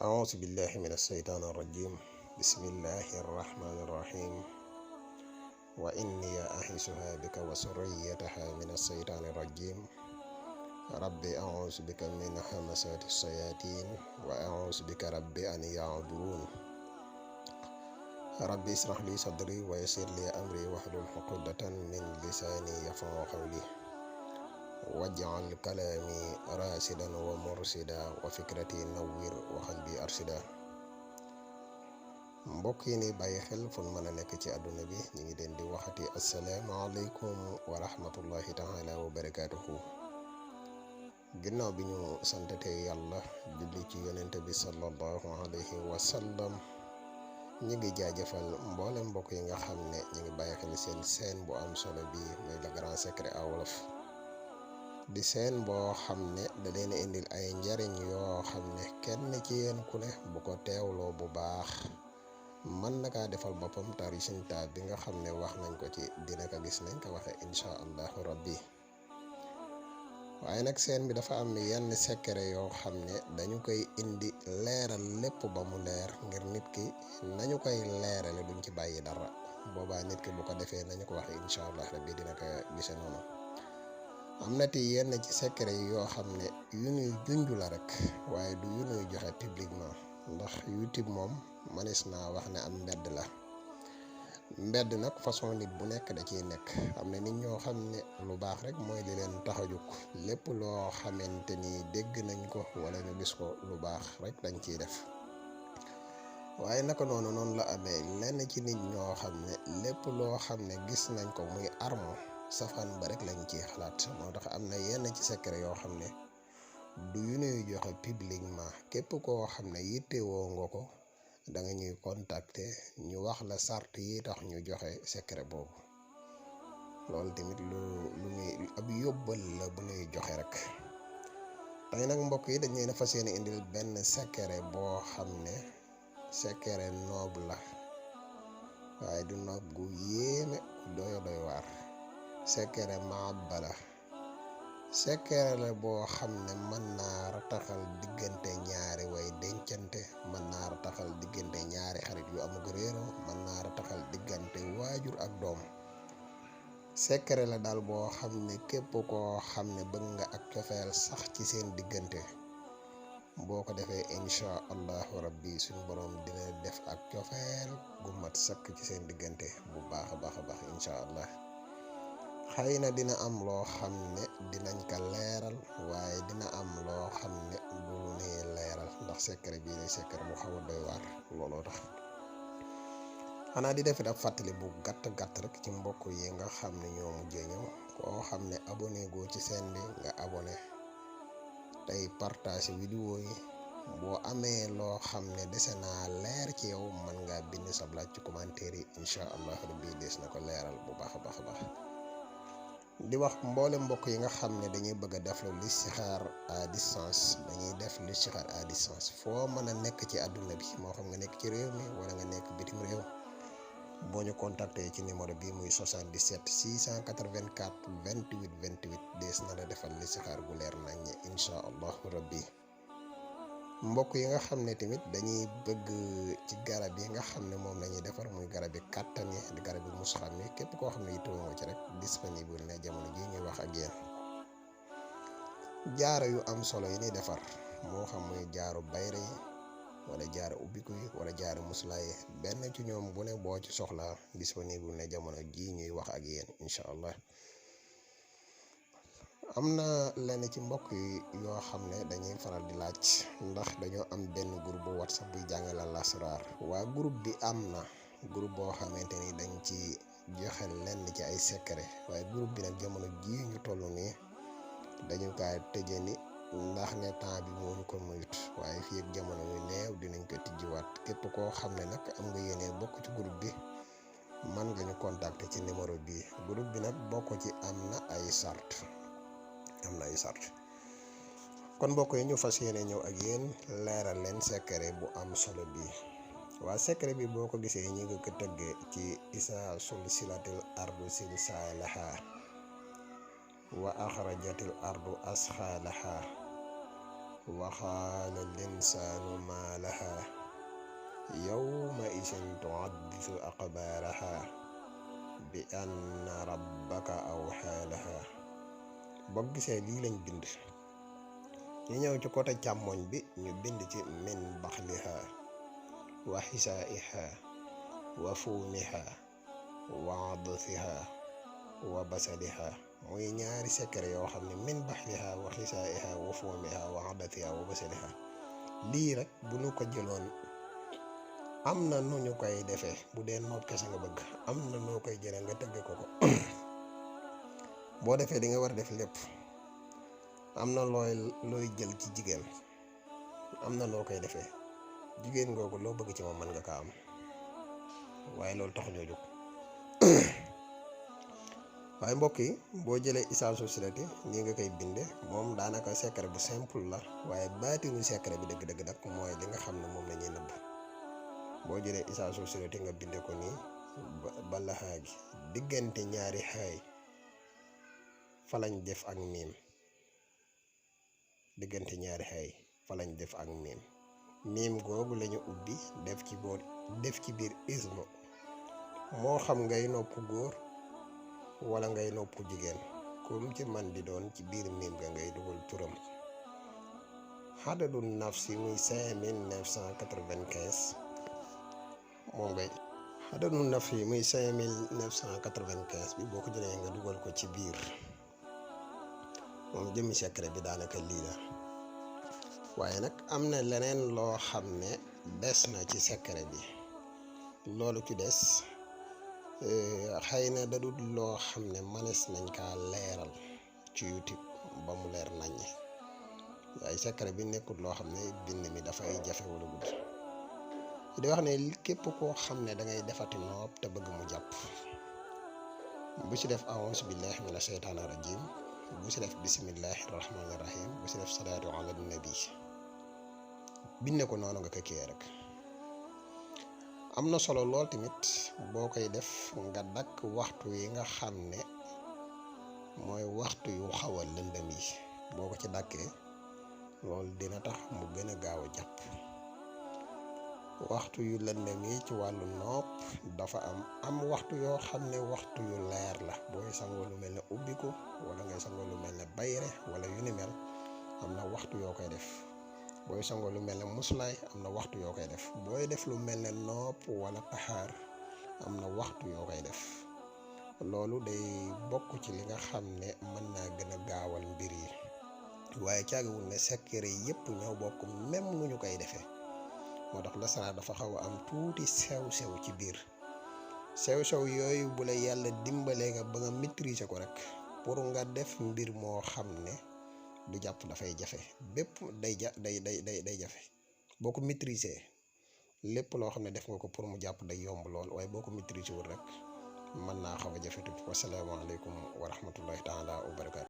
أعوذ بالله من الشيطان الرجيم. بسم الله الرحمن الرحيم. وإني أعيذها بك وذريتها من الشيطان الرجيم. ربي أعوذ بك من همزات الشياطين وأعوذ بك ربي أن يعبدون. ربي اشرح لي صدري ويسر لي أمري واحلل عقدة من لساني يفقهوا قولي واجعل كلامي راشدا ومرشدا وفكرتي نوّر وقلبي أرشدا. mbokk yi ni bàyyi xel fu mën a nekk ci àdduna bi ñu ngi leen di waxati asalaamaaleykum wa rahmatullahi taala wa barakaatuhu. ginnaaw bi ñu santatee yàlla julli ci yonente bi sallallahu alayhi wa sallam, ñu ngi jaajëfal mboolem mbokk yi nga xam ne ñu ngi bàyyi xel seen seen bu am solo bi muy le grand secret à wolof, di seen boo xam ne da leen indil ay njariñ yoo xam ne kenn ci yéen ku ne bu ko teewloo bu baax mën na kaa defal boppam te résultat bi nga xam ne wax nañ ko ci dina ko gis nañ ko waxe incha allahu rabbi. waaye nag seen bi dafa am yenn secret yoo xam ne dañu koy indi leeral lépp ba mu leer ngir nit ki nañu koy leerale duñ ci bàyyi dara. boobaa nit ki bu ko defee nañu ko waxe incha allah rabbi dina ko gise noonu. am na ti yenn ci secret yi yoo xam ne yu ñuy junj la rek waaye du yu ñuy joxe publiquement, ndax YouTube moom manis naa wax ne am mbedd la. mbedd nag façon nit bu nekk da ciy nekk. am na nit ñoo xam ne lu baax rek mooy li leen tax a jóg, lépp loo xamante ni dégg nañ ko wala ñu gis ko lu baax rek dañ ciy def. waaye naka noonu la amee lenn ci nit ñoo xam ne lépp loo xam ne gis nañ ko muy armo safaan ba rek lañ ciy xalaat. moo tax am na yenn ci secret yoo xam ne du yu ñuy joxe publiquement. képp koo xam ne yittewoo nga ko da nga ñuy contacter ñu wax la sart yi tax ñu joxe secret boobu. loolu tamit lu ñuy ab yóbbal la bu ñuy joxe rek. tey nag mbokk yi dañ leen a fas yéene indil benn secret boo xam ne secret noob la, waaye du noob gu yéeme doy waar. secret maabba la. secret la boo xam ne mën naa rataxal diggante ñaari way dencante, mën naa rataxal diggante ñaari xarit yu amug réero, mën naa rataxal diggante waajur ak doom. secret la daal boo xam ne képp koo xam ne bëgg nga ak cofeel sax ci seen diggante, boo ko defee incha allahu rabbi suñu borom dina def ak cofeel gu mat sëkk ci seen diggante bu baax a baax incha allah. xëy na dina am loo xam ne dinañ ko leeral, waaye dina am loo xam ne du ne leeral, ndax secret bii lay secret bu xaw a doy waar. looloo tax xanaa di def ab fàttali bu gàtt rek ci mbokk yi nga xam ne ñoo mujjee ñëw. koo xam ne abonné goo ci seen bi nga abonné tey partage vidéo yi. boo amee loo xam ne dese naa leer ci yow mën ngaa bind sa laaj ci commentaire yi incha allah rabbi des na ko leeral bu baax a baax. di wax mboole mbokk yi nga xam ne dañuy bëgg a def listixaar à distance. dañuy def listixaar à distance foo mën a nekk ci àdduna bi, moo xam nga nekk ci réew mi wala nga nekk bitim réew. boo ñu contacté ci numéro bi muy 77 684 28 28 dees na la defal listixaar gu leer nañ incha allahu rabbi. mbokk yi nga xam ne tamit dañuy bëgg ci garab yi nga xam ne moom la ñuy defar muy garab yi kàttan yi di garab yi musxam yi, képp koo xam ne yittewoo ci rek disponible ne jamono ji ñuy wax ak yéen. jaaro yu am solo yi ñuy defar, moo xam muy jaaru bayre yi wala jaaru ubbiku yi wala jaaru muslaay yi, benn ci ñoom bu ne boo ci soxlaa disponible ne jamono ji ñuy wax ak yéen incha allah. am na lenn ci mbokk yi yoo xam ne dañuy faral di laaj ndax dañoo am benn groupe bu whatsapp buy jàngale lasraar. waa groupe bi am na groupe boo xamante ni dañ ci joxe lenn ci ay secret, waaye groupe bi nag jamono ji ñu toll nii dañu kaa tëje ni ndax ne temps bi moo ñu ko muyut, waaye fii ak jamono yu neew dinañ ko tijjiwaat. képp koo xam ne nag am nga yéene bokk ci groupe bi mën nga ñu contacter ci numéro bii. groupe bi nag bokk ci am na ay sart. kon mbokk yi ñu fas yéene ñëw ak yéen leeral leen secret bu am solo bi. waa secret bi boo ko gisee ñi nga ko tëggee ci isa sulsilatil ardu silsaalaha wa axrajatil ardu asxaalaha waxaala linsaanu maa laha yawma isin tuaddisu aqbaaraha bi anna rabbaka awxaa laha. boo gisee lii lañ bind, ñu ñëw ci côté càmmoñ bi ñu bind ci min baxliha wa xisaaiha wa fuumiha wa adsiha wa basaliha. muy ñaari secret yoo xam ne min baxliha wa xisaaiha wa fuumiha wa adsiha wa basaliha. lii rek bu ñu ko jëloon am na nu ñu koy defee. bu dee noob kese nga bëgg am na noo koy jëlee nga tëgg ko boo defee di nga war a def lépp. am na looy jël ci jigéen, am na noo koy defee. jigéen googu loo bëgg ci moom mën nga kaa am, waaye loolu tax ñoo jóg. waaye mbokk yi, boo jëlee isaasu silati nii nga koy binde, moom daanaka secret bu simple la, waaye baatinu secret bi dëgg-dëgg nag mooy li nga xam ne moom la ñuy nëbb. boo jëlee isaasu silati nga binde ko nii ba laxaa gi diggante ñaari xaay fa lañ def ak miim. diggante ñaari xaay fa lañ def ak miim googu lañu ubbi def ci biir ismu. moo xam ngay nopp góor wala ngay nopp jigéen, kum ci man di doon ci biir miim ga ngay dugal turam. xadadu nafsi muy 5995 moom ngay xadadu nafsi muy 5995 bi boo ko jëlee nga dugal ko ci biir. moom jëmmi secret bi daanaka lii la. waaye nag am na leneen loo xam ne des na ci secret bi. loolu ci des xëy na dadul loo xam ne mënees nañ kaa leeral ci YouTube ba mu leer naññi. waaye secret bi nekkul loo xam ne bind mi dafay jafe wala gudd. di wax ne képp koo xam ne da ngay defati noob te bëgg mu jàpp, bu ci def a'uuzu billahi mina sheytaani rajim, bu ci def bismillahi rahmaani rahim, bu ci def salaatu ala nabi. binde ko noonu nga ko kiyee rek. am na solo lool tamit boo koy def nga dakk waxtu yi nga xam ne mooy waxtu yu xaw a lëndëm yi. boo ko ci dakkee loolu dina tax mu gën a gaaw a jàpp. waxtu yu lëndëm yi ci wàllu nopp dafa am waxtu yoo xam ne waxtu yu leer la. booy sangoo lu mel ne ubbiku wala ngay sangoo lu mel ne bayre wala yu ni mel, am na waxtu yoo koy def. booy sangoo lu mel ne muslaay am na waxtu yoo koy def. booy def lu mel ne nopp wala taxaar am na waxtu yoo koy def. loolu day bokk ci li nga xam ne mën naa gën a gaawal mbir yi, waaye caagawul ne secret yépp ñoo bokk même nu ñu koy defee. moo tax lasaraar dafa xaw a am tuuti sew-sew ci biir. sew-sew yooyu bu la yàlla dimbalee nga ba nga maîtriser ko rek, pour nga def mbir moo xam ne du jàpp dafay jafe. bépp day jafe. boo ko maîtriser lépp loo xam ne def nga ko pour mu jàpp day yomb lool, waaye boo ko maîtriser wul rek mën naa xaw a jafe tuuti. wasalaamaaleykum wa rahmatullahi taala wa barakaatu.